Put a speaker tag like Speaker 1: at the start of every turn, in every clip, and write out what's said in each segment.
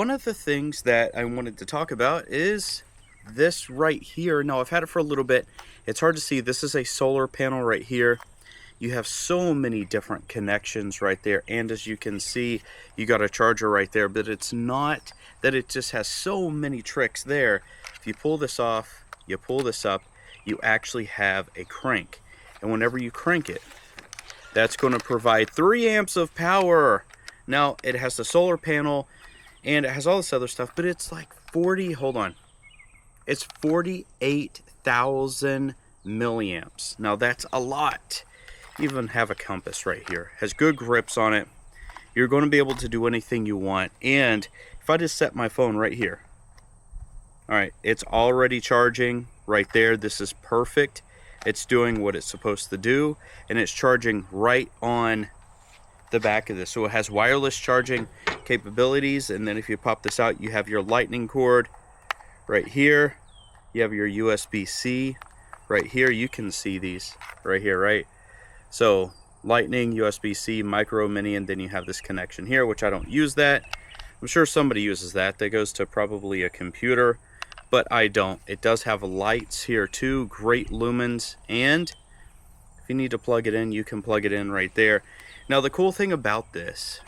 Speaker 1: one of the things that I wanted to talk about is this right here. Now, I've had it for a little bit. It's hard to see. This is a solar panel right here. You have so many different connections right there, and as you can see, you got a charger right there, but it's not that it just has so many tricks there. If you pull this off, you pull this up, you actually have a crank, and whenever you crank it, that's going to provide 3 amps of power. Now, it has the solar panel and it has all this other stuff, but it's like 40, hold on, it's 48,000 milliamps. Now, that's a lot. Even have a compass right here, has good grips on it. You're going to be able to do anything you want. And if I just set my phone right here, all right, it's already charging right there. This is perfect. It's doing what it's supposed to do, and it's charging right on the back of this. So it has wireless charging capabilities, and then if you pop this out, you have your lightning cord right here. You have your USB-C right here. You can see these right here, right? So lightning, USB-C, micro, mini, and then you have this connection here, which I don't use that. I'm sure somebody uses that. That goes to probably a computer, but I don't. It does have lights here too, great lumens, and if you need to plug it in, you can plug it in right there. Now, the cool thing about this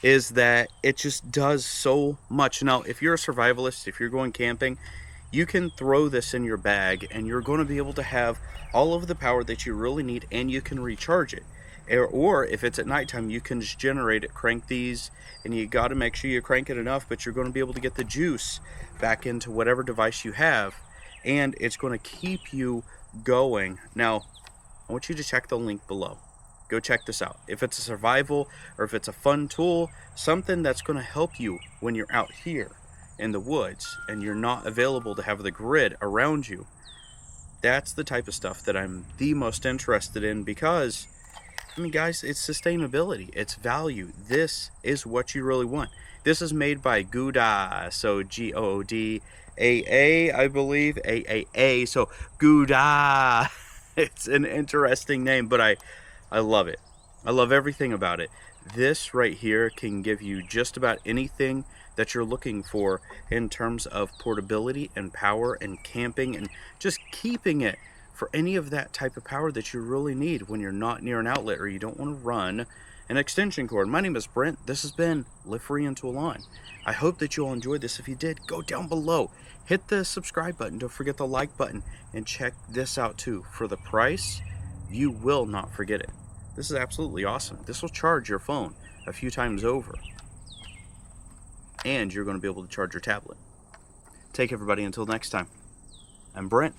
Speaker 1: is that it just does so much. Now, if you're a survivalist, if you're going camping, you can throw this in your bag and you're going to be able to have all of the power that you really need, and you can recharge it. Or if it's at nighttime, you can just generate it, crank these, and you got to make sure you crank it enough, but you're going to be able to get the juice back into whatever device you have, and it's going to keep you going. Now, I want you to check the link below. Go check this out. If it's a survival or if it's a fun tool, something that's going to help you when you're out here in the woods and you're not available to have the grid around you, that's the type of stuff that I'm the most interested in, because I mean, guys, it's sustainability, it's value. This is what you really want. This is made by Goodaa, so Goodaa, I believe, AAA, so Goodaa. It's an interesting name, but I love it. I love everything about it. This right here can give you just about anything that you're looking for in terms of portability and power and camping and just keeping it for any of that type of power that you really need when you're not near an outlet or you don't want to run an extension cord. My name is Brent. This has been Live Free and Tool On. I hope that you all enjoyed this. If you did, go down below, hit the subscribe button, don't forget the like button, and check this out too. For the price, you will not forget it. This is absolutely awesome. This will charge your phone a few times over, and you're going to be able to charge your tablet. Take everybody until next time. I'm Brent.